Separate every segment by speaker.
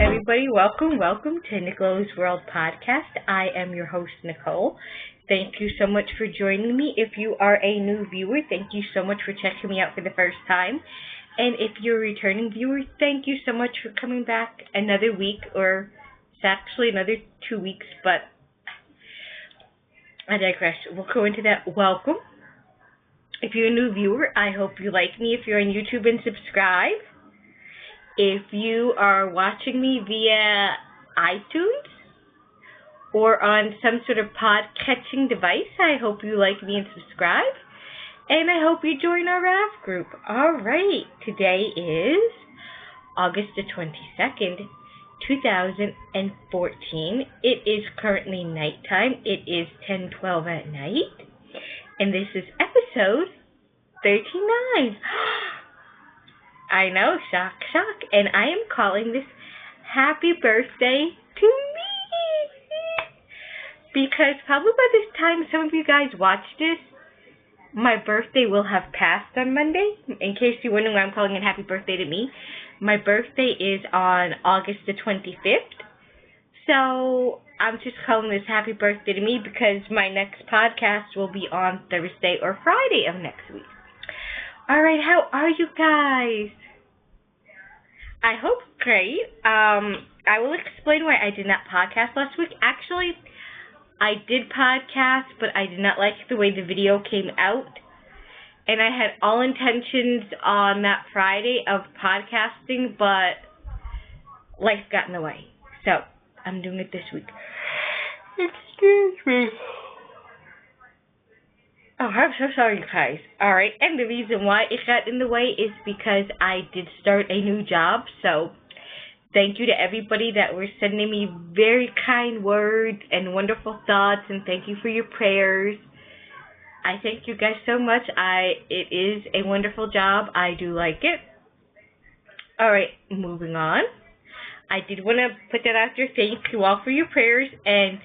Speaker 1: everybody. Welcome to Nicolo's World Podcast. I am your host, Nicole. Thank you so much for joining me. If you are a new viewer, thank you so much for checking me out for the first time. And if you're a returning viewer, thank you so much for coming back another week, or it's actually another 2 weeks, but I digress. We'll go into that. Welcome. If you're a new viewer, I hope you like me. If you're on YouTube, and subscribe. If you are watching me via iTunes or on some sort of pod-catching device, I hope you like me and subscribe. And I hope you join our RAV group. All right, today is August the 22nd, 2014. It is currently nighttime. It is 10:12 at night. And this is episode 39. I know, shock. And I am calling this Happy Birthday to me. Because probably by this time some of you guys watch this, my birthday will have passed on Monday. In case you're wondering why I'm calling it Happy Birthday to me, my birthday is on August the 25th. So I'm just calling this Happy Birthday to me because my next podcast will be on Thursday or Friday of next week. Alright, how are you guys? I hope great. I will explain why I did not podcast last week. Actually, I did podcast, but I did not like the way the video came out. And I had all intentions on that Friday of podcasting, but life got in the way. So, I'm doing it this week. Excuse me. Oh, I'm so sorry, you guys. Alright, and the reason why it got in the way is because I did start a new job, so thank you to everybody that were sending me very kind words and wonderful thoughts, and thank you for your prayers. I thank you guys so much. It is a wonderful job. I do like it. Alright, moving on. I did want to put that out there. Thank you all for your prayers, and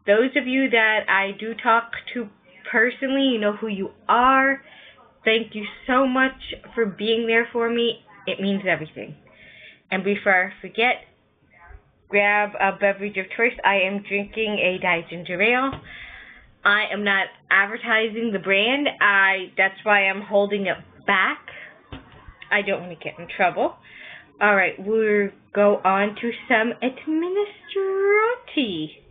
Speaker 1: those of you that I do talk to personally, you know who you are. Thank you so much for being there for me. It means everything. And before I forget, grab a beverage of choice. I am drinking a Diet Ginger Ale. I am not advertising the brand. That's why I'm holding it back. I don't want to get in trouble. Alright, we'll go on to some administrati.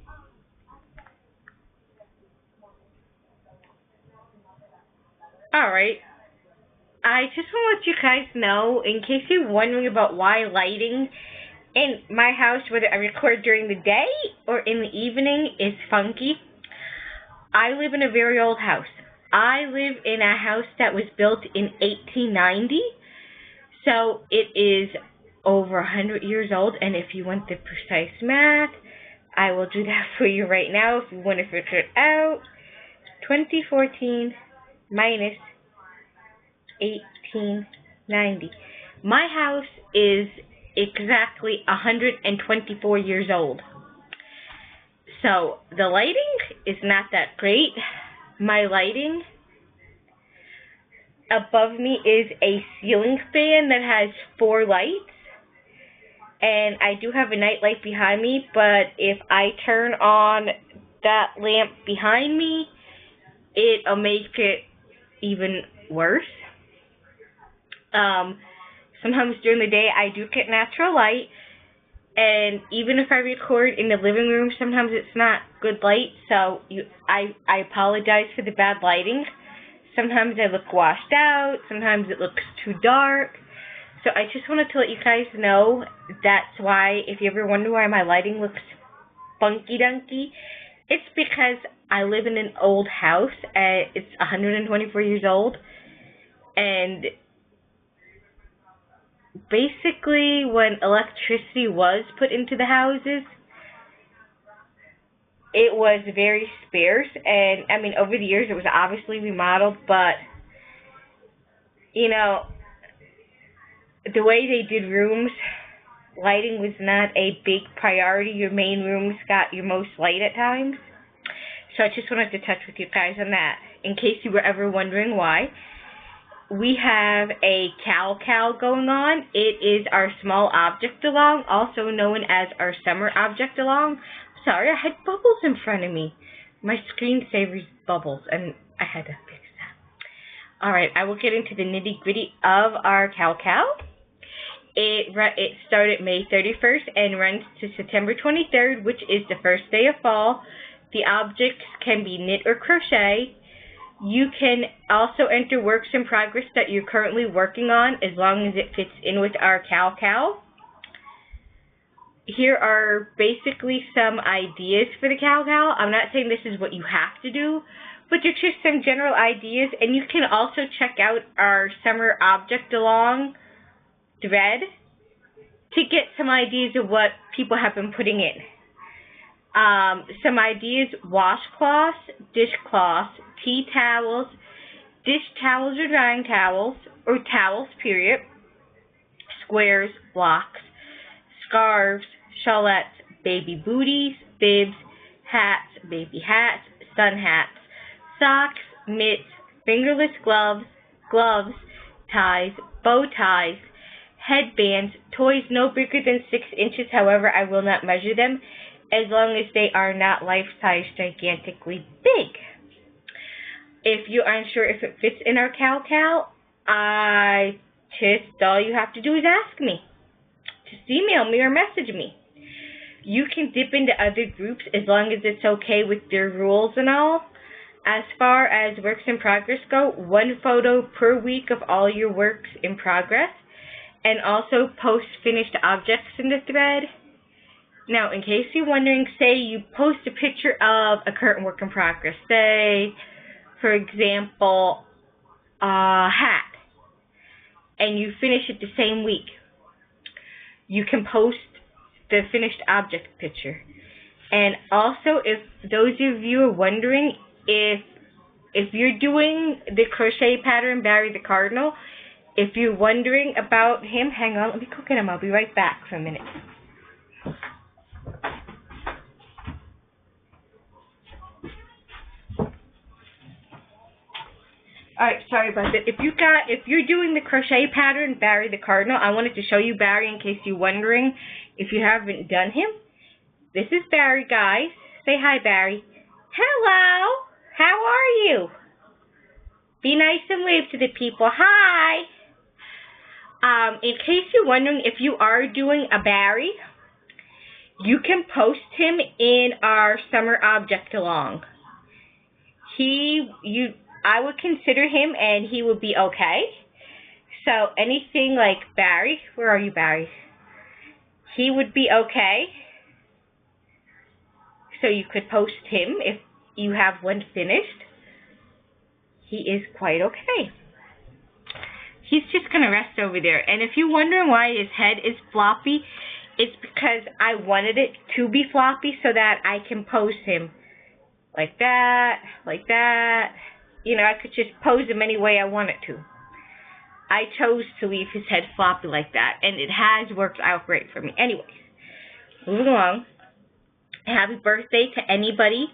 Speaker 1: Alright, I just want to let you guys know, in case you're wondering about why lighting in my house, whether I record during the day or in the evening, is funky. I live in a very old house. I live in a house that was built in 1890, so it is over 100 years old, and if you want the precise math, I will do that for you right now if you want to figure it out. 2014 minus 1890. My house is exactly 124 years old. So the lighting is not that great. My lighting above me is a ceiling fan that has 4 lights. And I do have a night light behind me, but if I turn on that lamp behind me, it'll make it even worse. Sometimes during the day I do get natural light, and even if I record in the living room, sometimes it's not good light, so I apologize for the bad lighting. Sometimes I look washed out, sometimes it looks too dark. So I just wanted to let you guys know that's why, if you ever wonder why my lighting looks funky-dunky, it's because I live in an old house, and it's 124 years old, and basically when electricity was put into the houses, it was very sparse, and I mean, over the years it was obviously remodeled, but, you know, the way they did rooms, lighting was not a big priority. Your main rooms got your most light at times. So I just wanted to touch with you guys on that, in case you were ever wondering why. we have a cow going on. It is our small object along, also known as our summer object along. Sorry, I had bubbles in front of me. My screensaver's bubbles, and I had to fix that. Alright, I will get into the nitty-gritty of our cow. It started May 31st and runs to September 23rd, which is the first day of fall. The objects can be knit or crochet. You can also enter works in progress that you're currently working on, as long as it fits in with our cow. Here are basically some ideas for the cow. I'm not saying this is what you have to do, but they're just some general ideas. And you can also check out our summer object along thread to get some ideas of what people have been putting in. Some ideas: washcloths, dishcloths, tea towels, dish towels or drying towels, or towels, period, squares, blocks, scarves, shawlettes, baby booties, bibs, hats, baby hats, sun hats, socks, mitts, fingerless gloves, ties, bow ties, headbands, toys no bigger than 6 inches, however, I will not measure them, as long as they are not life-size gigantically big. If you're unsure if it fits in our cow, all you have to do is ask me. Just email me or message me. You can dip into other groups as long as it's okay with their rules and all. As far as works in progress go, 1 photo per week of all your works in progress, and also post finished objects in the thread. Now, in case you're wondering, say you post a picture of a current work in progress, say, for example, a hat, and you finish it the same week, you can post the finished object picture. And also, if those of you are wondering, if you're doing the crochet pattern Barry the Cardinal, if you're wondering about him, hang on, let me go get him. I'll be right back for a minute. Alright, sorry about that. If you're doing the crochet pattern Barry the Cardinal, I wanted to show you Barry in case you're wondering if you haven't done him. This is Barry, guys. Say hi, Barry. Hello. How are you? Be nice and wave to the people. Hi. In case you're wondering if you are doing a Barry, you can post him in our summer object along. I would consider him, and he would be okay. So anything like Barry, where are you, Barry? He would be okay. So you could post him if you have one finished. He is quite okay. He's just going to rest over there. And if you're wondering why his head is floppy, it's because I wanted it to be floppy so that I can pose him like that, like that. You know, I could just pose him any way I wanted to. I chose to leave his head floppy like that, and it has worked out great for me. Anyways, moving along. Happy birthday to anybody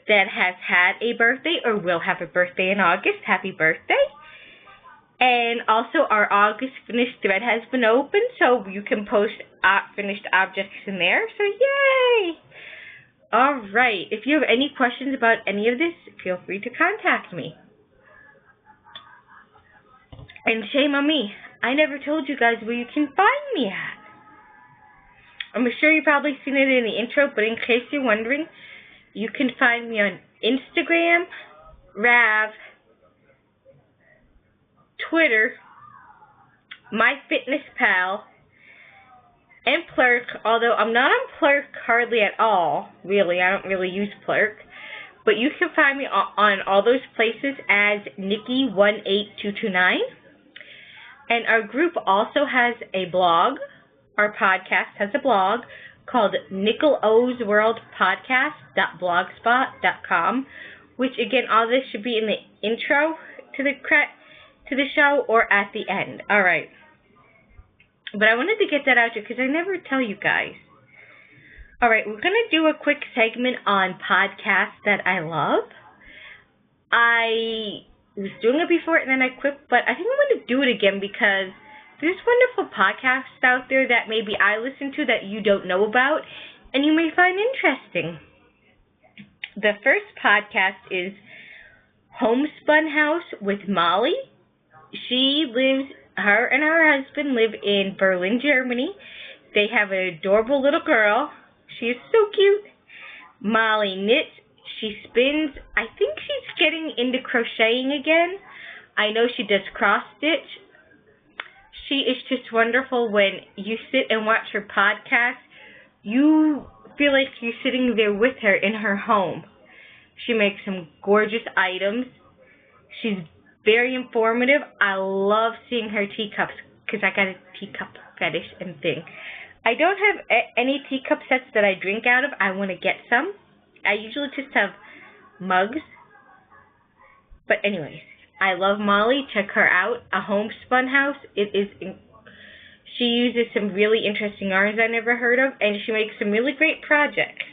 Speaker 1: that has had a birthday or will have a birthday in August. Happy birthday. And also, our August finished thread has been opened, so you can post finished objects in there. So, yay! Alright, if you have any questions about any of this, feel free to contact me. And shame on me, I never told you guys where you can find me at. I'm sure you've probably seen it in the intro, but in case you're wondering, you can find me on Instagram, Rav, Twitter, MyFitnessPal, and Plurk, although I'm not on Plurk hardly at all, really. I don't really use Plurk. But you can find me on all those places as Nikki18229. And our group also has a blog. Our podcast has a blog called NickelO'sWorldPodcast.blogspot.com, which, again, all this should be in the intro to the show or at the end. All right. But I wanted to get that out to you because I never tell you guys. All right, we're going to do a quick segment on podcasts that I love. I was doing it before and then I quit, but I think I'm going to do it again because there's wonderful podcasts out there that maybe I listen to that you don't know about and you may find interesting. The first podcast is Homespun House with Molly. Her and her husband live in Berlin, Germany. They have an adorable little girl. She is so cute. Molly knits. She spins. I think she's getting into crocheting again. I know she does cross stitch. She is just wonderful. When you sit and watch her podcast, you feel like you're sitting there with her in her home. She makes some gorgeous items. She's very informative. I love seeing her teacups because I got a teacup fetish and thing. I don't have any teacup sets that I drink out of. I want to get some. I usually just have mugs. But anyways, I love Molly. Check her out. A Homespun House. She uses some really interesting yarns I never heard of, and she makes some really great projects.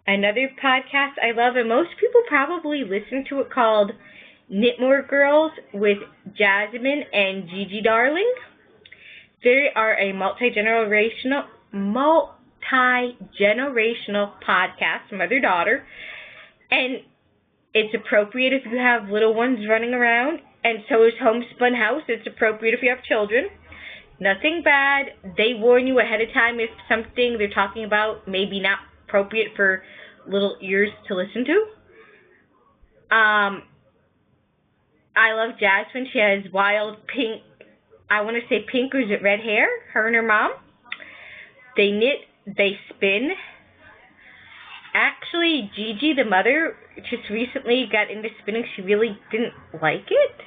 Speaker 1: Another podcast I love, and most people probably listen to it, called Knitmore Girls with Jasmine and Gigi Darling. They are a multi-generational podcast, mother-daughter, and it's appropriate if you have little ones running around, and so is Homespun House. It's appropriate if you have children. Nothing bad. They warn you ahead of time if something they're talking about may be not appropriate for little ears to listen to. I love Jasmine. She has wild pink, I want to say pink, or is it red hair? Her and her mom. They knit, they spin. Actually, Gigi, the mother, just recently got into spinning. She really didn't like it.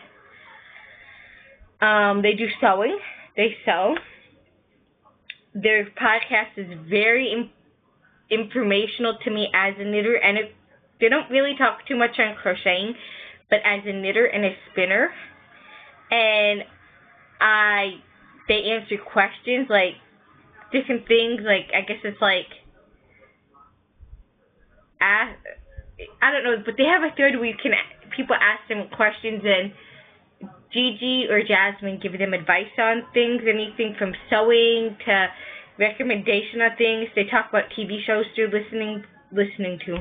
Speaker 1: They do sewing. They sew. Their podcast is very informational to me as a knitter, and they don't really talk too much on crocheting, but as a knitter and a spinner. And they answer questions, like different things, like I guess it's like, I don't know, but they have a thread where people ask them questions, and Gigi or Jasmine give them advice on things, anything from sewing to recommendation on things. They talk about TV shows they're listening to.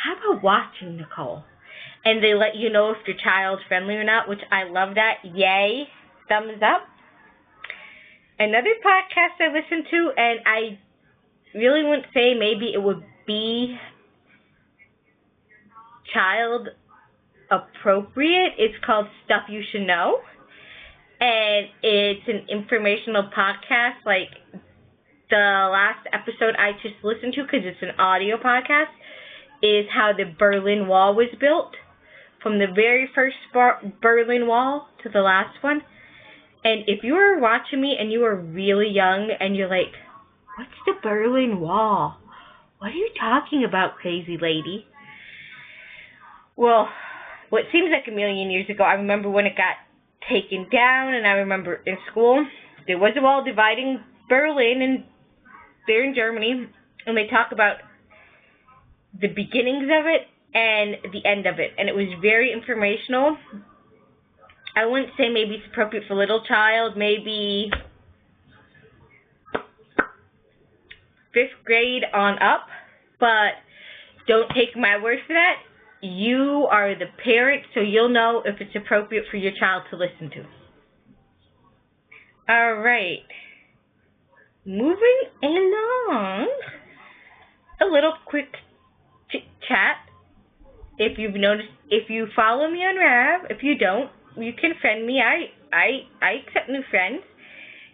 Speaker 1: How about watching, Nicole? And they let you know if you're child friendly or not, which I love that. Yay. Thumbs up. Another podcast I listen to, and I really wouldn't say maybe it would be child appropriate. It's called Stuff You Should Know. And it's an informational podcast, like the last episode I just listened to, because it's an audio podcast, is how the Berlin Wall was built, from the very first Berlin Wall to the last one. And if you are watching me and you are really young and you're like, what's the Berlin Wall? What are you talking about, crazy lady? Well, what seems like a million years ago, I remember when it got taken down, and I remember in school, there was a wall dividing Berlin and there in Germany, and they talk about the beginnings of it and the end of it, and it was very informational. I wouldn't say maybe it's appropriate for little child, maybe 5th grade on up, but don't take my word for that. You are the parent, so you'll know if it's appropriate for your child to listen to. All right. Moving along, a little quick chit-chat. If you've noticed, if you follow me on Rav, if you don't, you can friend me. I accept new friends.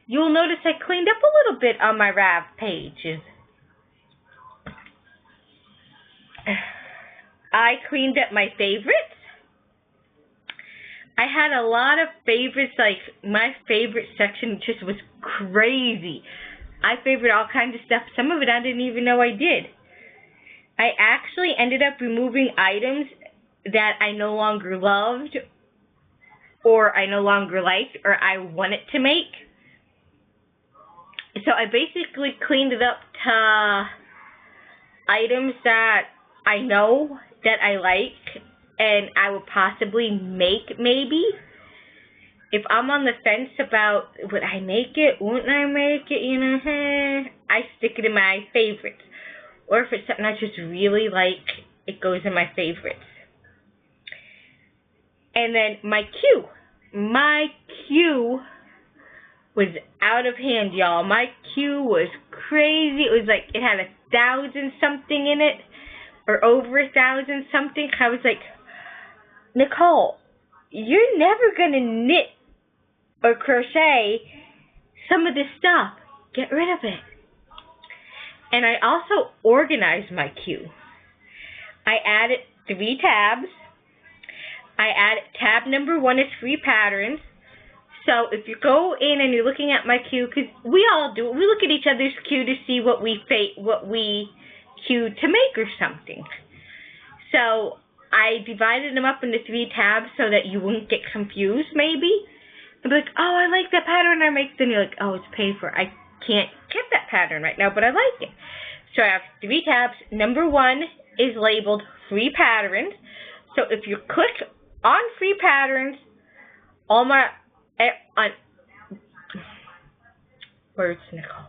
Speaker 1: You'll notice I cleaned up a little bit on my Rav page. I cleaned up my favorites. I had a lot of favorites, like my favorite section just was crazy. I favored all kinds of stuff. Some of it I didn't even know I did. I actually ended up removing items that I no longer loved, or I no longer liked, or I wanted to make. So I basically cleaned it up to items that I know that I like, and I will possibly make maybe. If I'm on the fence about would I make it, wouldn't I make it, I stick it in my favorites. Or if it's something I just really like, it goes in my favorites. And then my queue. My queue was out of hand, y'all. My queue was crazy. It was like, it had 1,000 something in it, or over 1,000 something. I was like, Nicole, you're never gonna knit or crochet some of this stuff. Get rid of it. And I also organized my queue. I added 3 tabs. I added tab number 1 is free patterns. So if you go in and you're looking at my queue, because we all do, we look at each other's queue to see what we queued to make or something. So I divided them up into 3 tabs so that you wouldn't get confused maybe. And be like, oh, I like that pattern I make. Then you're like, oh, it's paid for. I can't get that pattern right now, but I like it. So I have 3 tabs. Number 1 is labeled free patterns. So if you click on free patterns, all my words, Nicole.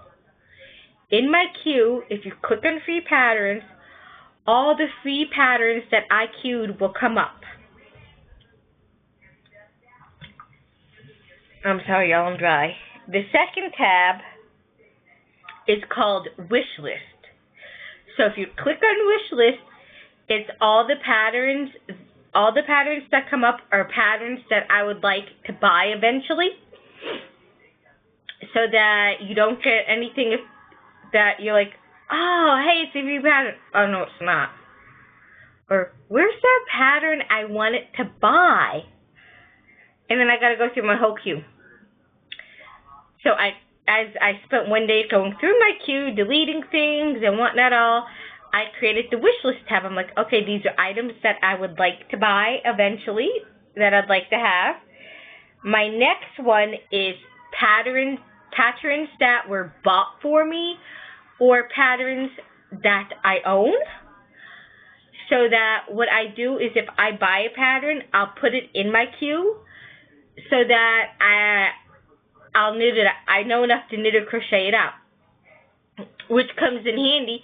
Speaker 1: In my queue, if you click on free patterns, all the free patterns that I queued will come up. I'm sorry, y'all, I'm dry. The second tab is called wish list. So if you click on wish list, it's all the patterns that come up are patterns that I would like to buy eventually, so that you don't get anything that you're like, oh, hey, it's a free pattern. Oh, no, it's not. Or, where's that pattern I wanted to buy? And then I got to go through my whole queue. So as I spent one day going through my queue, deleting things and whatnot all, I created the wish list tab. I'm like, okay, these are items that I would like to buy eventually, that I'd like to have. My next one is patterns that were bought for me, or patterns that I own. So that what I do is if I buy a pattern, I'll put it in my queue so that I'll knit it. I know enough to knit or crochet it out, which comes in handy.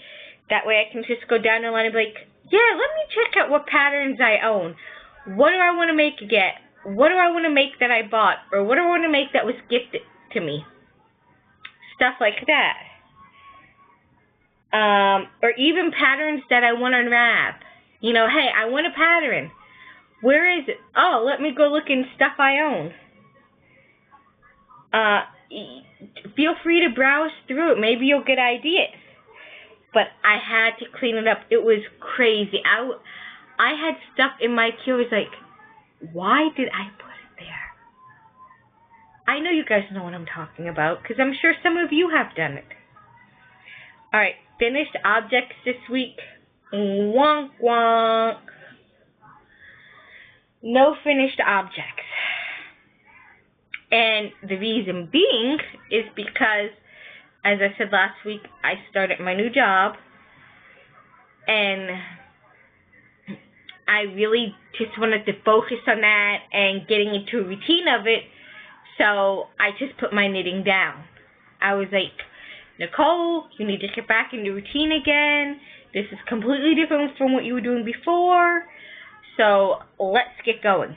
Speaker 1: That way I can just go down the line and be like, yeah, let me check out what patterns I own. What do I want to make again? What do I want to make that I bought? Or what do I want to make that was gifted to me? Stuff like that. Or even patterns that I want to unwrap. You know, hey, I want a pattern. Where is it? Oh, let me go look in stuff I own. Feel free to browse through it. Maybe you'll get ideas. But I had to clean it up. It was crazy. I had stuff in my queue. I was like, why did I put it there? I know you guys know what I'm talking about, because I'm sure some of you have done it. Alright, finished objects this week. Wonk wonk. No finished objects. And the reason being is because, as I said last week, I started my new job, and I really just wanted to focus on that and getting into a routine of it, so I just put my knitting down. I was like, Nicole, you need to get back into routine again. This is completely different from what you were doing before, so let's get going.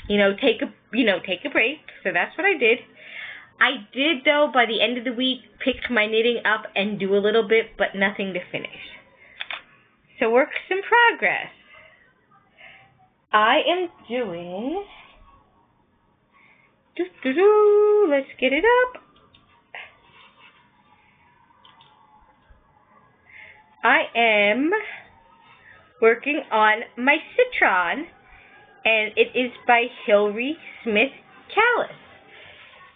Speaker 1: Take a break. So that's what I did. I did, though, by the end of the week, pick my knitting up and do a little bit, but nothing to finish. So works in progress. I am doing... Let's get it up. I am working on my Citron, and it is by Hilary Smith Callis.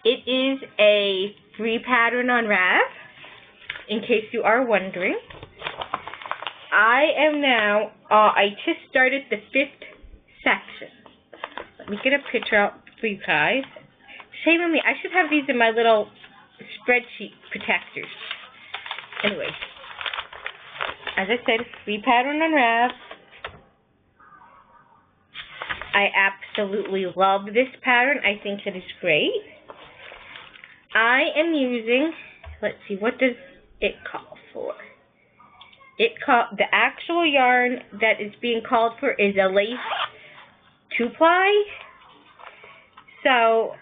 Speaker 1: It is a free pattern on Rav, in case you are wondering. I am now, I just started the 5th section. Let me get a picture out for you guys. Shame on me, I should have these in my little spreadsheet protectors. Anyway, as I said, free pattern on Rav. I absolutely love this pattern. I think it is great. I am using, let's see, what does it call for? The actual yarn that is being called for is a lace 2-ply. So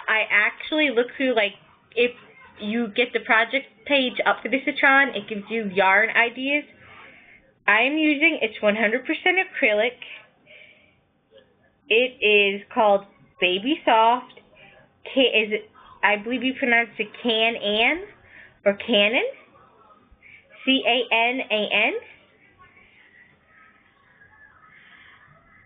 Speaker 1: I actually look through, like, if you get the project page up for the Citron, it gives you yarn ideas. I am using, it's 100% acrylic. It is called Baby Soft. I believe you pronounce it Can-An or Canon. C-A-N-A-N.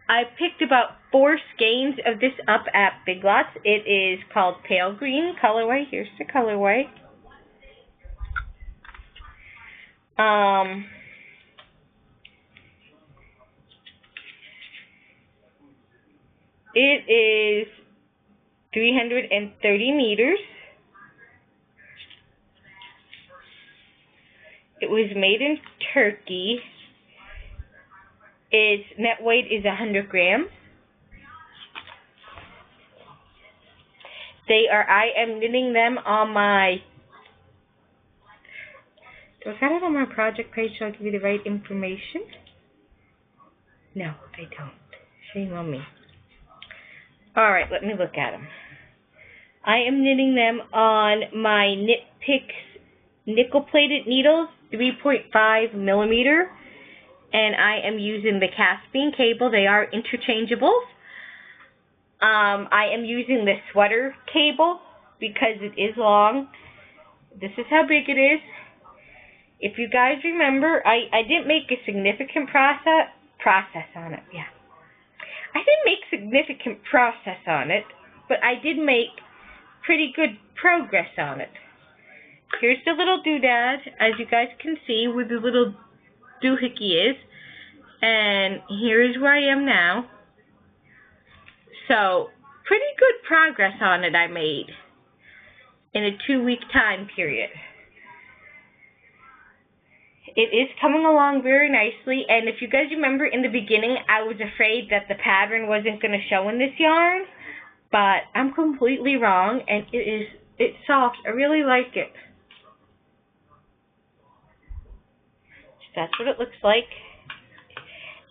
Speaker 1: I picked about 4 skeins of this up at Big Lots. It is called Pale Green colorway. Here's the colorway. It is 330 meters. It was made in Turkey. Its net weight is 100 grams. I am knitting them on my, do I got it on my project page so I'll give you the right information? No, I don't. Shame on me. Alright, let me look at them. I am knitting them on my Knit Picks nickel-plated needles, 3.5 millimeter. And I am using the Caspian cable. They are interchangeable. I am using the sweater cable because it is long. This is how big it is. If you guys remember, I didn't make a significant process on it. Yeah. I didn't make significant process on it, but I did make pretty good progress on it. Here's the little doodad, as you guys can see, where the little doohickey is. And here's where I am now. So, pretty good progress on it I made in a 2-week time period. It is coming along very nicely, and if you guys remember in the beginning, I was afraid that the pattern wasn't going to show in this yarn, but I'm completely wrong, and it's soft. I really like it. So that's what it looks like.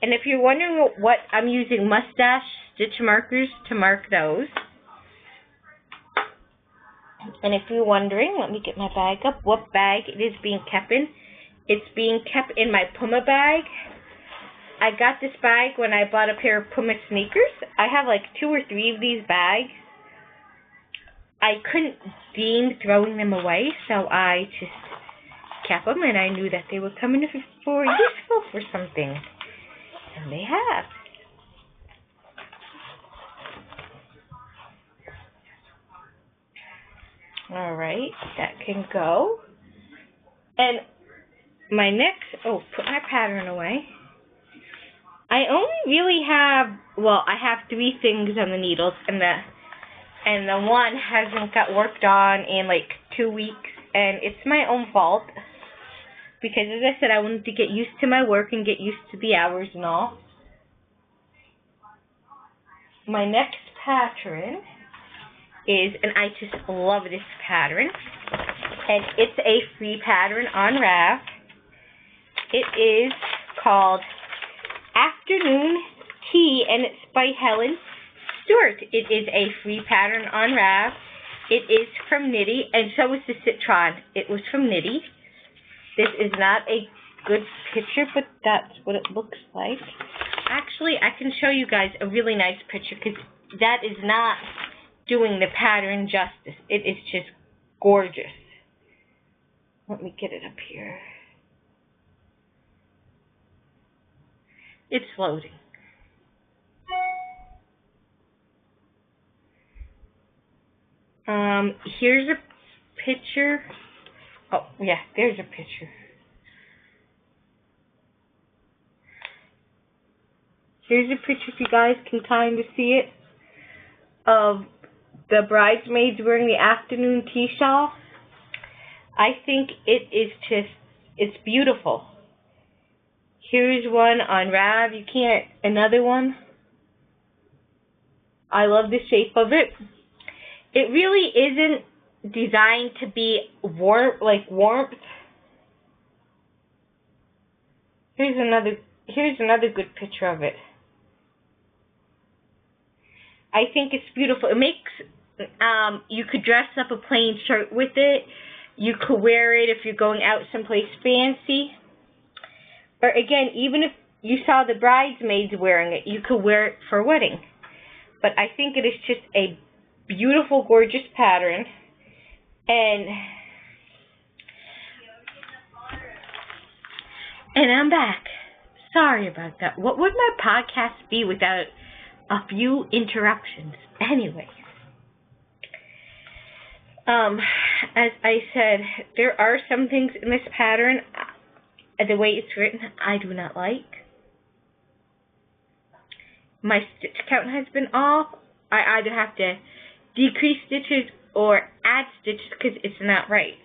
Speaker 1: And if you're wondering what I'm using, mustache stitch markers to mark those. And if you're wondering, let me get my bag up, what bag it is being kept in. It's being kept in my Puma bag. I got this bag when I bought a pair of Puma sneakers. I have like 2 or 3 of these bags. I couldn't deem throwing them away, so I just kept them, and I knew that they would come in useful for something. And they have. Alright, that can go. And my next, put my pattern away. I only really have, I have 3 things on the needles, and the one hasn't got worked on in like 2 weeks, and it's my own fault. Because as I said, I wanted to get used to my work and get used to the hours and all. My next pattern is, and I just love this pattern, and it's a free pattern on Rav. It is called Afternoon Tea, and it's by Helen Stewart. It is a free pattern on Rav. It is from Knitty, and so is the Citron. It was from Knitty. This is not a good picture, but that's what it looks like. Actually, I can show you guys a really nice picture, because that is not doing the pattern justice. It is just gorgeous. Let me get it up here. It's loading. Here's a picture. Oh, yeah, there's a picture. Here's a picture if you guys can kind of see it, of the bridesmaids wearing the afternoon tea shawl. I think it is just, it's beautiful. Here's one on Rav. Another one. I love the shape of it. It really isn't designed to be warmth. Here's another good picture of it. I think it's beautiful. It makes, you could dress up a plain shirt with it. You could wear it if you're going out someplace fancy. Or again, even if you saw the bridesmaids wearing it, you could wear it for a wedding. But I think it is just a beautiful, gorgeous pattern. And I'm back. Sorry about that. What would my podcast be without a few interruptions? Anyways. As I said, there are some things in this pattern, the way it's written, I do not like. My stitch count has been off. I either have to decrease stitches or add stitches because it's not right.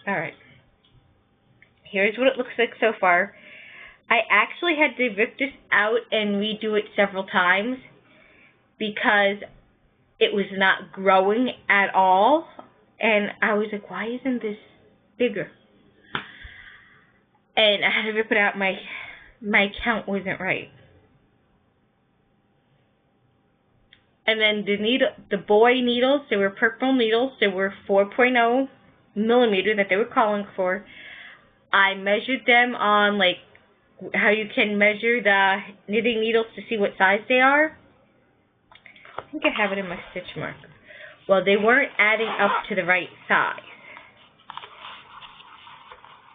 Speaker 1: Alright. Here's what it looks like so far. I actually had to rip this out and redo it several times because it was not growing at all. And I was like, why isn't this bigger? And I had to rip it out. My count wasn't right. And then the boy needles, they were purple needles. They were 4.0 millimeter that they were calling for. I measured them on like how you can measure the knitting needles to see what size they are. I think I have it in my stitch marker. Well, they weren't adding up to the right size.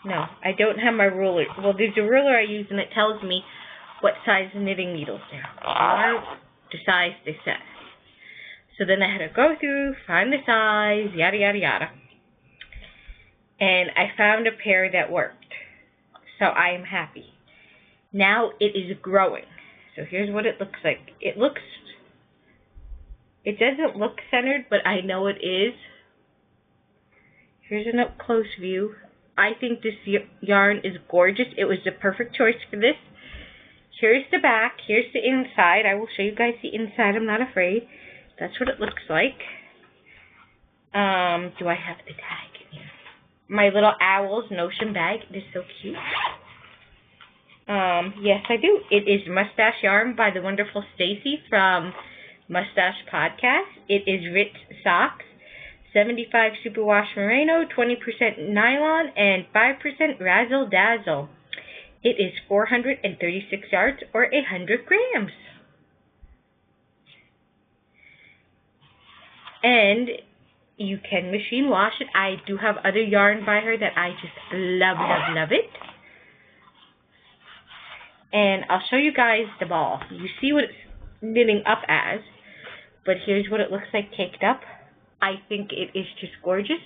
Speaker 1: No, I don't have my ruler. Well, there's a ruler I use and it tells me what size knitting needles they are. The size they said. So then I had to go through, find the size, yada, yada, yada. And I found a pair that worked. So I am happy. Now it is growing. So here's what it looks like. It doesn't look centered, but I know it is. Here's an up close view. I think this yarn is gorgeous. It was the perfect choice for this. Here's the back. Here's the inside. I will show you guys the inside. I'm not afraid. That's what it looks like. Do I have the tag in here? My little owl's notion bag. It is so cute. Yes, I do. It is Mustache Yarn by the wonderful Stacy from Mustache Podcast. It is Ritz Socks. 75 superwash merino, 20% nylon, and 5% razzle dazzle. It is 436 yards or 100 grams. And you can machine wash it. I do have other yarn by her that I just love, love, love it. And I'll show you guys the ball. You see what it's knitting up as, but here's what it looks like caked up. I think it is just gorgeous.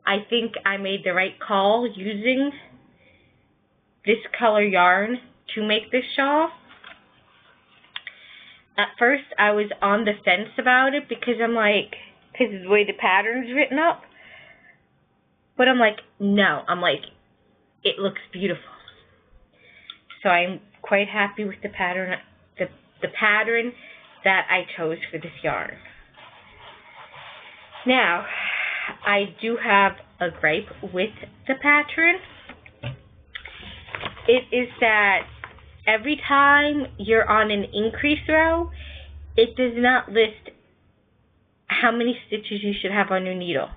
Speaker 1: I think I made the right call using this color yarn to make this shawl. At first, I was on the fence about it because I'm like, because of the way the pattern's written up. But I'm like, no. I'm like, it looks beautiful. So I'm quite happy with the pattern, the pattern that I chose for this yarn. Now, I do have a gripe with the pattern. It is that every time you're on an increase row, it does not list how many stitches you should have on your needle.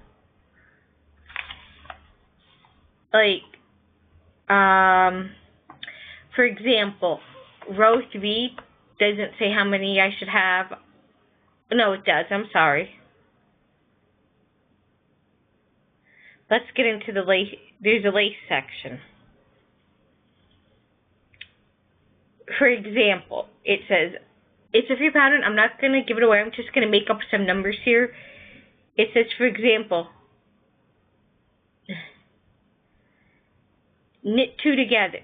Speaker 1: Like, for example, row 3 doesn't say how many I should have. No, it does. I'm sorry. Let's get into the lace. There's a lace section. For example, it says, it's a free pattern. I'm not going to give it away. I'm just going to make up some numbers here. It says, for example, knit 2 together.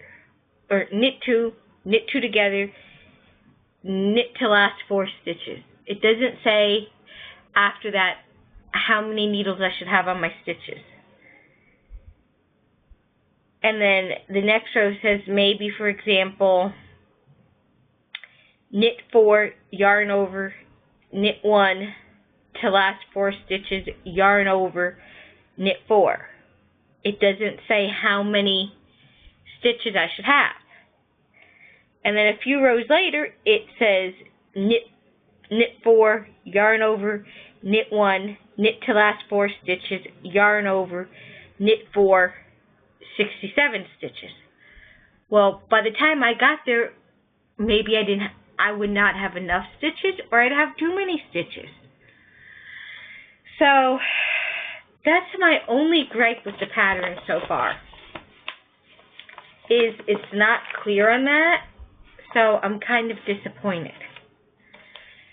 Speaker 1: Or knit 2 together, knit to last 4 stitches. It doesn't say after that how many needles I should have on my stitches. And then the next row says maybe, for example, knit 4, yarn over, knit 1 to last 4 stitches, yarn over, knit 4. It doesn't say how many stitches I should have. And then a few rows later, it says knit 4, yarn over, knit 1, knit to last 4 stitches, yarn over, knit 4, 67 stitches. Well, by the time I got there, maybe I would not have enough stitches, or I'd have too many stitches. So that's my only gripe with the pattern so far, is it's not clear on that, so I'm kind of disappointed.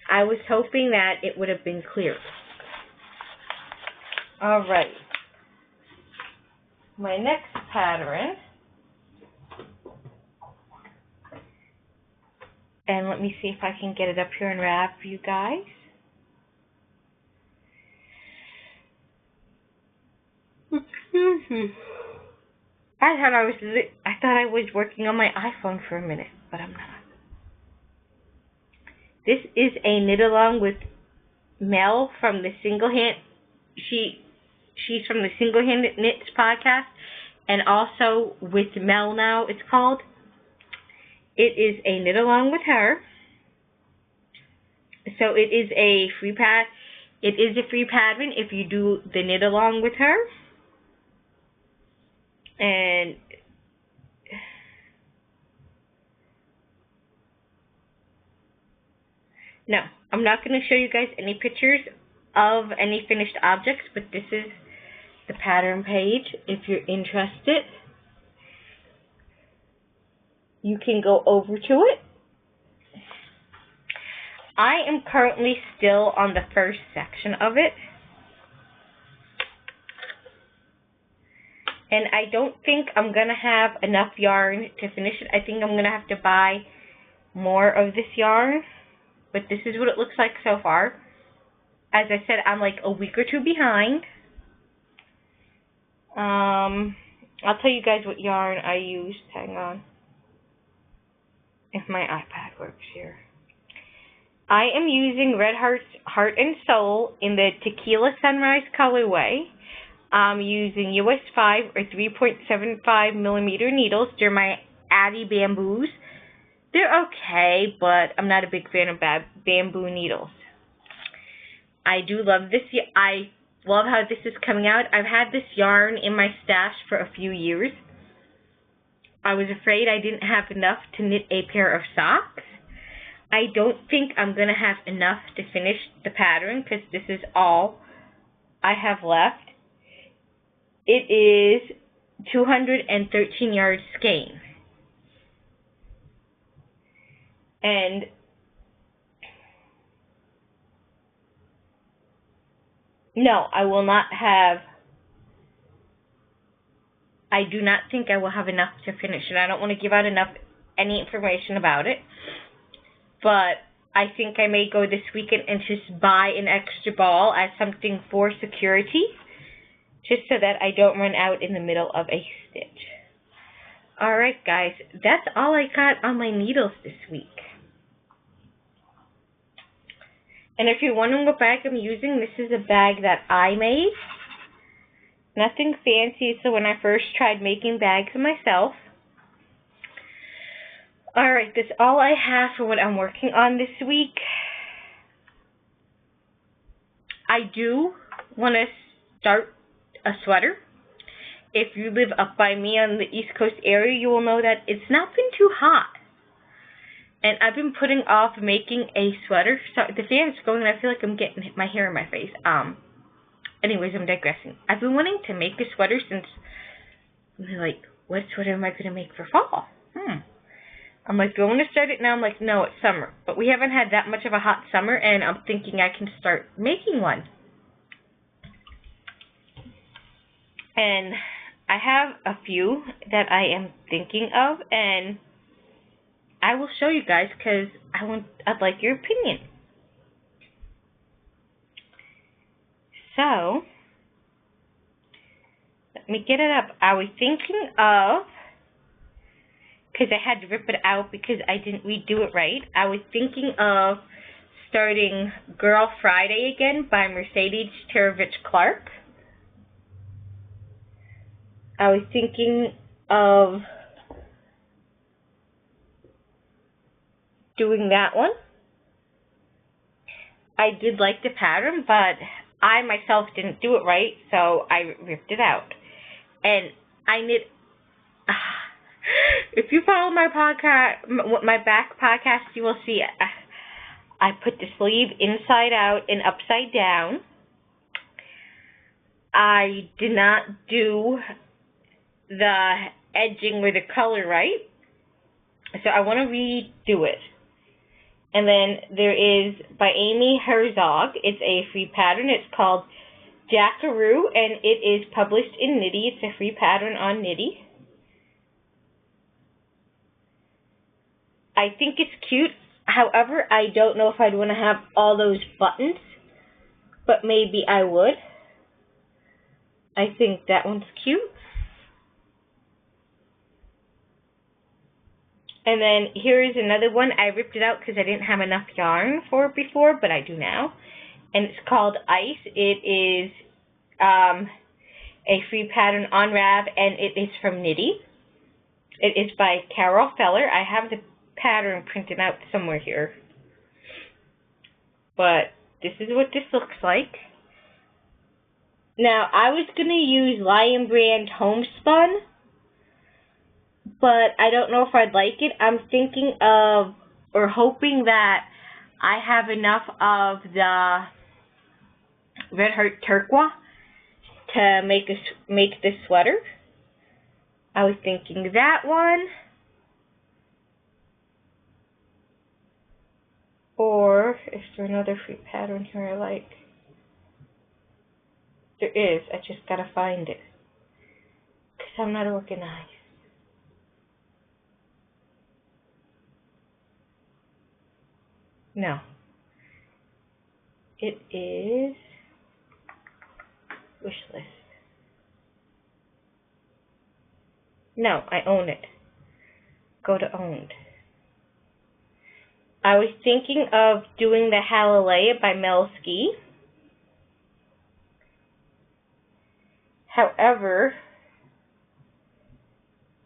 Speaker 1: I was hoping that it would have been clear. Alright. My next pattern, and let me see if I can get it up here and wrap for you guys. Excuse me. I thought I was working on my iPhone for a minute, but I'm not. This is a knit along with Mel from the Single Hand. She's from the Single Handed Knits podcast, and also with Mel now it's called. It is a knit along with her. So it is a free pattern if you do the knit along with her. And no, I'm not going to show you guys any pictures of any finished objects, but this is the pattern page. If you're interested, you can go over to it. I am currently still on the first section of it. And I don't think I'm going to have enough yarn to finish it. I think I'm going to have to buy more of this yarn. But this is what it looks like so far. As I said, I'm like a week or two behind. I'll tell you guys what yarn I used. Hang on. If my iPad works here. I am using Red Heart and Soul in the Tequila Sunrise colorway. I'm using US 5 or 3.75 millimeter needles. They're my Addy bamboos. They're okay, but I'm not a big fan of bamboo needles. I do love this. I love how this is coming out. I've had this yarn in my stash for a few years. I was afraid I didn't have enough to knit a pair of socks. I don't think I'm going to have enough to finish the pattern because this is all I have left. It is 213 yard skein. And no, I will not have, I do not think I will have enough to finish it. I don't want to give out any information about it. But I think I may go this weekend and just buy an extra ball as something for security, just so that I don't run out in the middle of a stitch. Alright guys, that's all I got on my needles this week. And if you're wondering what bag I'm using, this is a bag that I made. Nothing fancy, so when I first tried making bags myself. Alright, that's all I have for what I'm working on this week. I do want to start a sweater. If you live up by me on the East Coast area, you will know that it's not been too hot. And I've been putting off making a sweater. So the fan's going and I feel like I'm getting my hair in my face. Anyways, I'm digressing. I've been wanting to make a sweater since, like, what sweater am I going to make for fall? I'm like, do I want to start it now? I'm like, no, it's summer. But we haven't had that much of a hot summer, and I'm thinking I can start making one. And I have a few that I am thinking of, and I will show you guys because I'd like your opinion. So, let me get it up. I was thinking of because I had to rip it out because I didn't redo it right. I was thinking of starting Girl Friday again by Mercedes Terovich Clark. I was thinking of doing that one. I did like the pattern, but I myself didn't do it right, so I ripped it out. And I knit. If you follow my podcast, my back podcast, you will see I put the sleeve inside out and upside down. I did not do the edging or the color right, so I want to redo it. And then there is by Amy Herzog. It's a free pattern. It's called Jackaroo, and it is published in Knitty. It's a free pattern on Knitty. I think it's cute. However, I don't know if I'd want to have all those buttons, but maybe I would. I think that one's cute. And then here is another one. I ripped it out because I didn't have enough yarn for it before, but I do now. And it's called Ice. It is a free pattern on Rab, and it is from Knitty. It is by Carol Feller. I have the pattern printed out somewhere here. But this is what this looks like. Now, I was going to use Lion Brand Homespun, but I don't know if I'd like it. I'm thinking of, or hoping that I have enough of the Red Heart Turquoise to make this sweater. I was thinking that one. Or is there another free pattern here I like? There is. I just gotta find it, because I'm not organized. No. It is wish list. No, I own it. Go to owned. I was thinking of doing the Hallelujah by Mel Ski. However,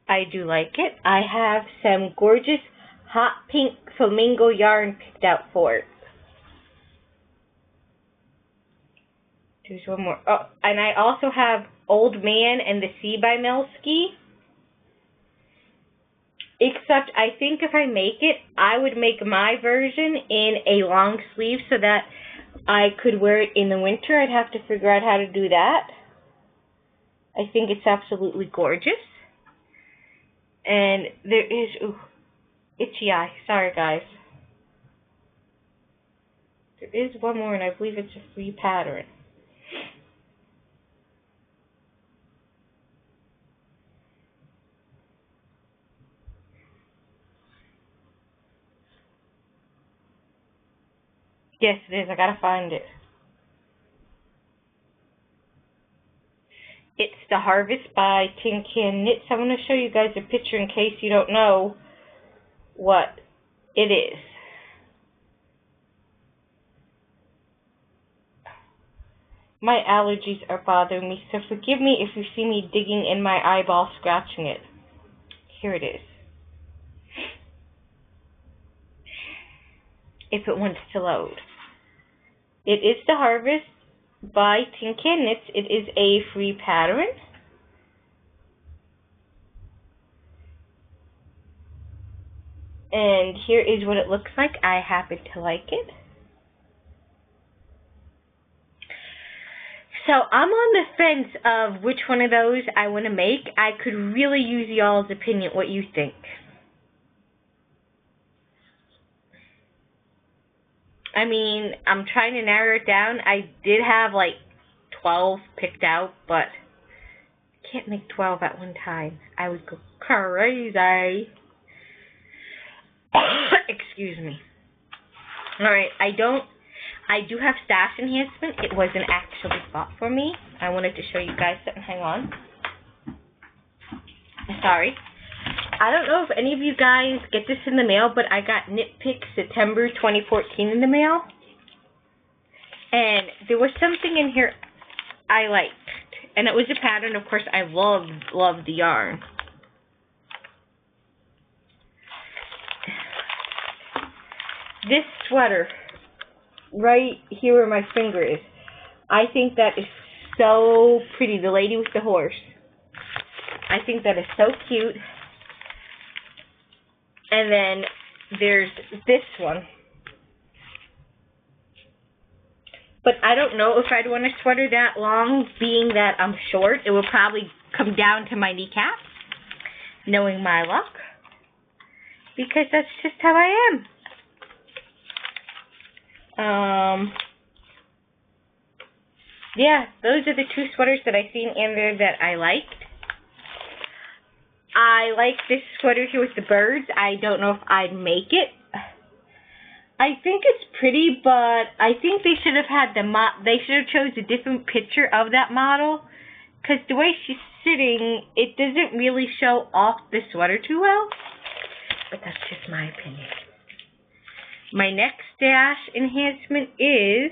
Speaker 1: I do like it. I have some gorgeous hot pink flamingo yarn picked out for it. There's one more. Oh, and I also have Old Man and the Sea by Mel Ski. Except I think if I make it, I would make my version in a long sleeve so that I could wear it in the winter. I'd have to figure out how to do that. I think it's absolutely gorgeous. And there is, ooh, itchy eye. Sorry, guys. There is one more, and I believe it's a free pattern. Yes, it is. I gotta find it. It's The Harvest by Tin Can Knits. I'm going to show you guys a picture in case you don't know what it is. My allergies are bothering me, so forgive me if you see me digging in my eyeball, scratching it. Here it is. If it wants to load. It is The Harvest by Tin Can Knits. It is a free pattern. And here is what it looks like. I happen to like it. So I'm on the fence of which one of those I want to make. I could really use y'all's opinion, what you think. I mean, I'm trying to narrow it down. I did have like 12 picked out, but I can't make 12 at one time. I would go crazy. Excuse me. Alright, I do have stash enhancement. It wasn't actually bought for me. I wanted to show you guys something. Hang on. Sorry. I don't know if any of you guys get this in the mail, but I got Nitpick September 2014 in the mail. And there was something in here I liked. And it was a pattern, of course, I loved the yarn. This sweater, right here where my finger is, I think that is so pretty. The lady with the horse. I think that is so cute. And then there's this one. But I don't know if I'd want a sweater that long, being that I'm short. It would probably come down to my kneecaps, knowing my luck. Because that's just how I am. Yeah, those are the two sweaters that I seen in there that I liked. I like this sweater here with the birds. I don't know if I'd make it. I think it's pretty, but I think they should have had they should have chose a different picture of that model, because the way she's sitting, it doesn't really show off the sweater too well. But that's just my opinion. My next stash enhancement is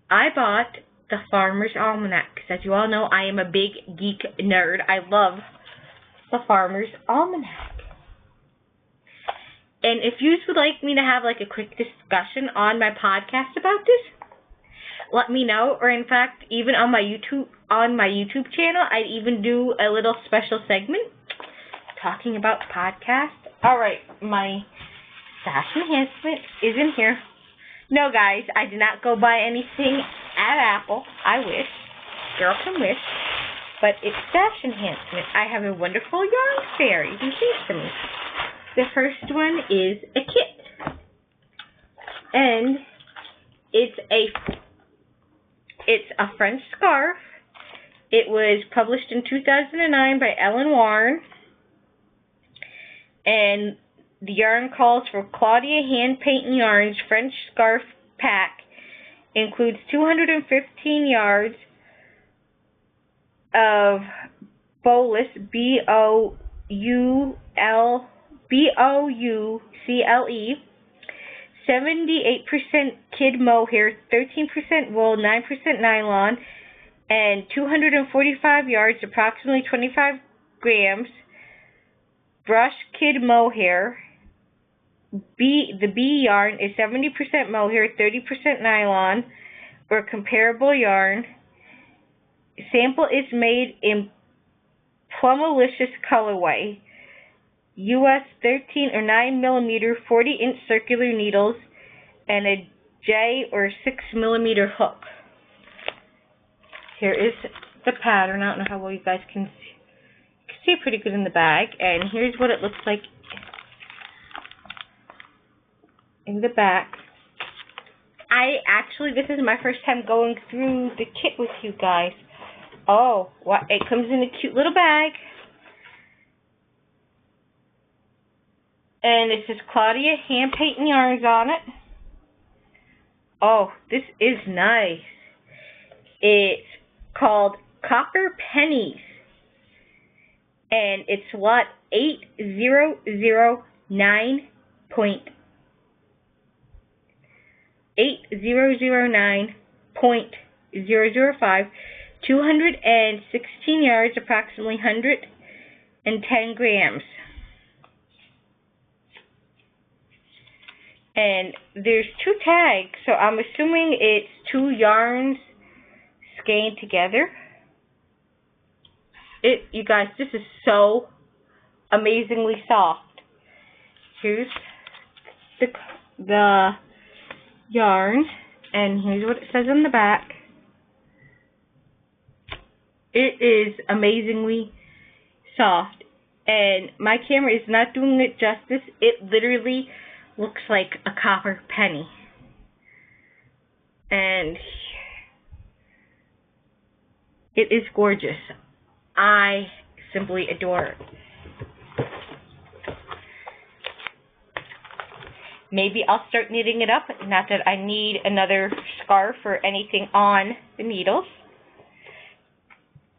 Speaker 1: I bought the Farmer's Almanac, because as you all know, I am a big geek nerd. I love the Farmer's Almanac. And if you would like me to have like a quick discussion on my podcast about this, let me know. Or in fact, even on my YouTube channel, I'd even do a little special segment talking about podcasts. Alright, my stash enhancement is in here. No guys, I did not go buy anything at Apple. I wish. Girl can wish. But it's stash enhancement. I have a wonderful yarn fairy who sings to me. The first one is a kit. And it's a French scarf. It was published in 2009 by Ellen Warren. And the yarn calls for Claudia Hand Paint and Yarns French Scarf Pack. Includes 215 yards of Boucle, B-O-U-C-L-E, 78% kid mohair, 13% wool, 9% nylon, and 245 yards, approximately 25 grams, brush kid mohair. The B yarn is 70% mohair, 30% nylon, or comparable yarn. Sample is made in Plumalicious colorway. US 13 or 9 millimeter 40-inch circular needles, and a J or 6 millimeter hook. Here is the pattern. I don't know how well you guys can see it pretty good in the bag. And here's what it looks like in the back. This is my first time going through the kit with you guys. Oh, what? It comes in a cute little bag. And it says Claudia Hand Paint and Yarns on it. Oh, this is nice. It's called Copper Pennies. And it's lot 8009.005, 216 yards, approximately 110 grams. And there's 2 tags, so I'm assuming it's 2 yarns skeined together. You guys, this is so amazingly soft. Here's the yarn, and here's what it says on the back. It is amazingly soft, and my camera is not doing it justice. It literally looks like a copper penny. And it is gorgeous. I simply adore it. Maybe I'll start knitting it up. Not that I need another scarf or anything on the needles.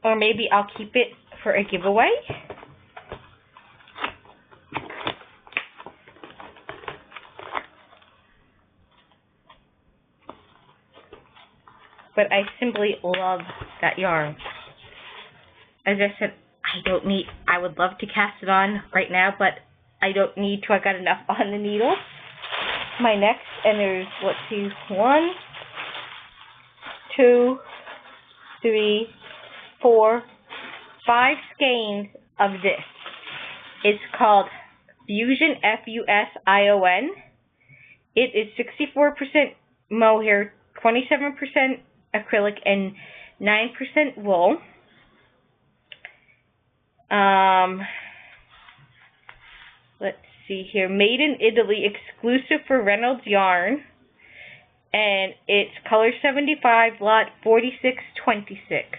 Speaker 1: Or maybe I'll keep it for a giveaway. but I simply love that yarn. As I said, I would love to cast it on right now, but I don't need to. I got enough on the needle. My next, and there's, let's see, 1, 2, 3, 4, 5 skeins of this. It's called Fusion, Fusion. It is 64% mohair, 27% acrylic, and 9% wool. Let's see here. Made in Italy, exclusive for Reynolds Yarn. And it's color 75, lot 4626.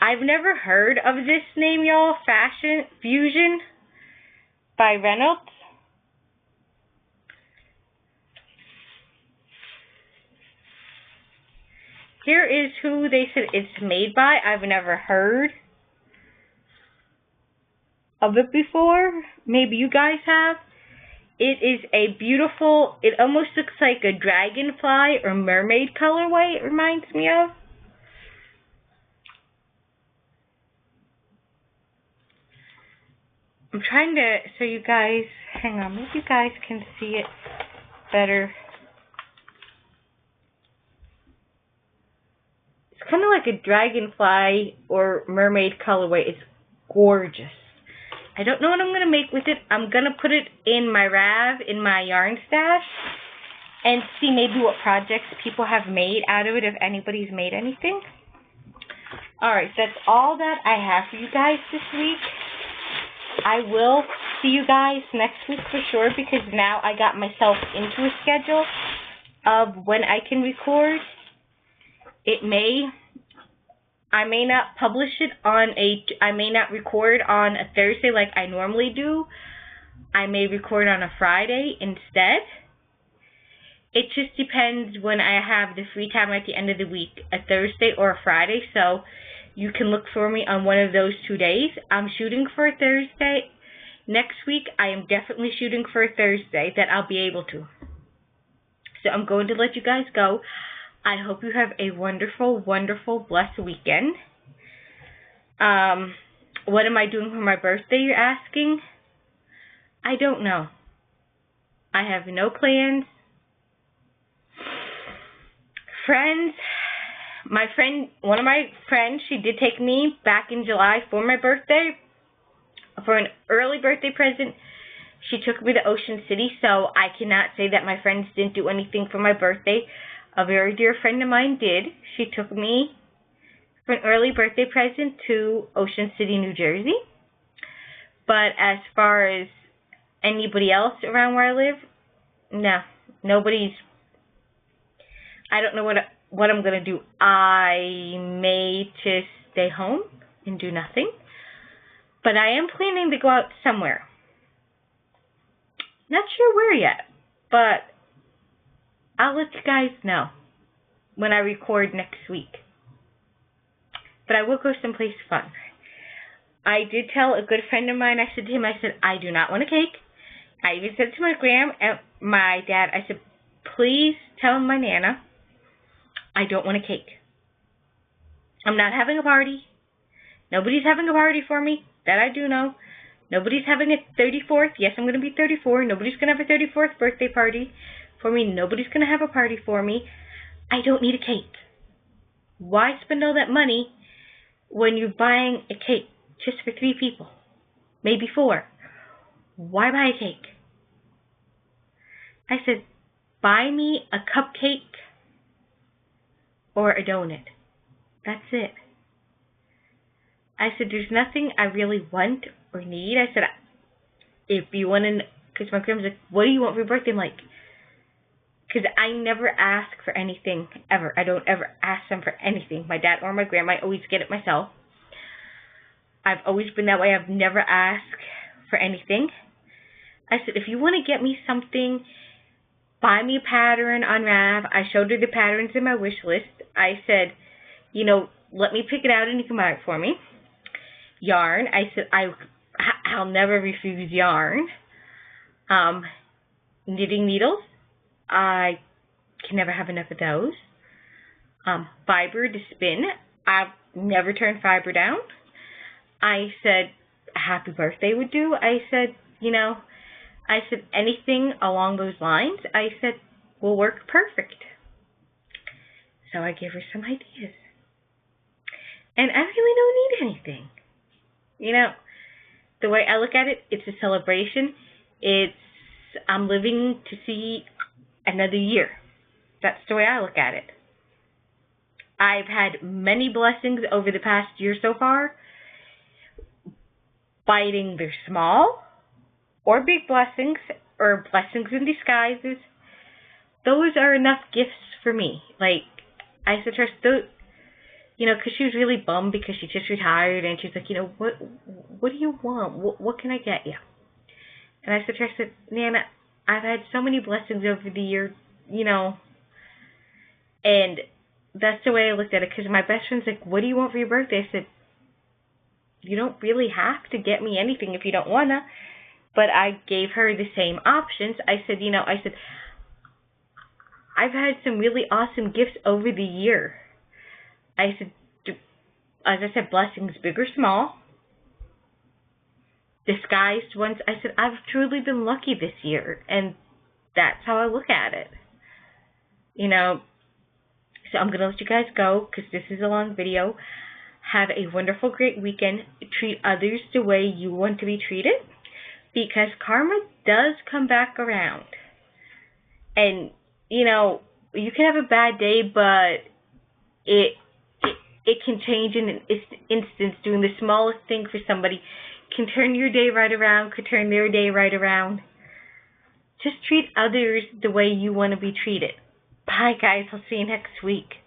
Speaker 1: I've never heard of this name, y'all. Fusion by Reynolds. Here is who they said it's made by. I've never heard of it before. Maybe you guys have. It is a beautiful, it almost looks like a dragonfly or mermaid colorway, it reminds me of. I'm trying to, so you guys, hang on, maybe you guys can see it better. It's kind of like a dragonfly or mermaid colorway. It's gorgeous. I don't know what I'm going to make with it. I'm going to put it in my RAV, in my yarn stash, and see maybe what projects people have made out of it, if anybody's made anything. Alright, so that's all that I have for you guys this week. I will see you guys next week for sure, because now I got myself into a schedule of when I can record. I may not publish it I may not record on a Thursday like I normally do. I may record on a Friday instead. It just depends when I have the free time at the end of the week, a Thursday or a Friday, so you can look for me on one of those 2 days. I'm shooting for a Thursday. Next week, I am definitely shooting for a Thursday that I'll be able to. So I'm going to let you guys go. I hope you have a wonderful, wonderful, blessed weekend. What am I doing for my birthday, you're asking? I don't know. I have no plans. Friends, one of my friends, she did take me back in July for my birthday, for an early birthday present. She took me to Ocean City, so I cannot say that my friends didn't do anything for my birthday. A very dear friend of mine did. She took me for an early birthday present to Ocean City, New Jersey. But as far as anybody else around where I live, no. Nobody's. I don't know what I'm going to do. I may just stay home and do nothing. But I am planning to go out somewhere. Not sure where yet, but I'll let you guys know when I record next week. But I will go someplace fun. I did tell a good friend of mine, I said to him, I do not want a cake. I even said to my my dad, I said, please tell my Nana, I don't want a cake. I'm not having a party. Nobody's having a party for me. That I do know. Nobody's having a 34th. Yes, I'm going to be 34. Nobody's going to have a 34th birthday party for me. Nobody's going to have a party for me. I don't need a cake. Why spend all that money when you're buying a cake just for 3 people? Maybe 4. Why buy a cake? I said, buy me a cupcake or a donut. That's it. I said, there's nothing I really want or need. I said, if you want to, because my grandma's like, what do you want for your birthday? I'm like, because I never ask for anything, ever. I don't ever ask them for anything. My dad or my grandma, I always get it myself. I've always been that way. I've never asked for anything. I said, if you want to get me something, buy me a pattern on Rav. I showed her the patterns in my wish list. I said, let me pick it out and you can buy it for me. Yarn. I said, I'll never refuse yarn. Knitting needles. I can never have enough of those. Fiber to spin. I've never turned Fiber down. I said happy birthday would do. I said, anything along those lines, I said, will work perfect. So I gave her some ideas. And I really don't need anything. The way I look at it, it's a celebration. I'm living to see another year. That's the way I look at it. I've had many blessings over the past year so far. Biting their small or big blessings, or blessings in disguises. Those are enough gifts for me. Like, I said to her, because she was really bummed because she just retired, and she's like, what do you want? What can I get you? And I said to her, Nana, I've had so many blessings over the year, and that's the way I looked at it, because my best friend's like, what do you want for your birthday? I said, you don't really have to get me anything if you don't want to. But I gave her the same options. I said, I've had some really awesome gifts over the year. I said, as I said, blessings big or small, disguised ones. I said, I've truly been lucky this year, and that's how I look at it. So I'm going to let you guys go because this is a long video. Have a wonderful, great weekend. Treat others the way you want to be treated, because karma does come back around. And, you can have a bad day, but it can change in an instance. Doing the smallest thing for somebody can turn your day right around, could turn their day right around. Just treat others the way you want to be treated. Bye, guys. I'll see you next week.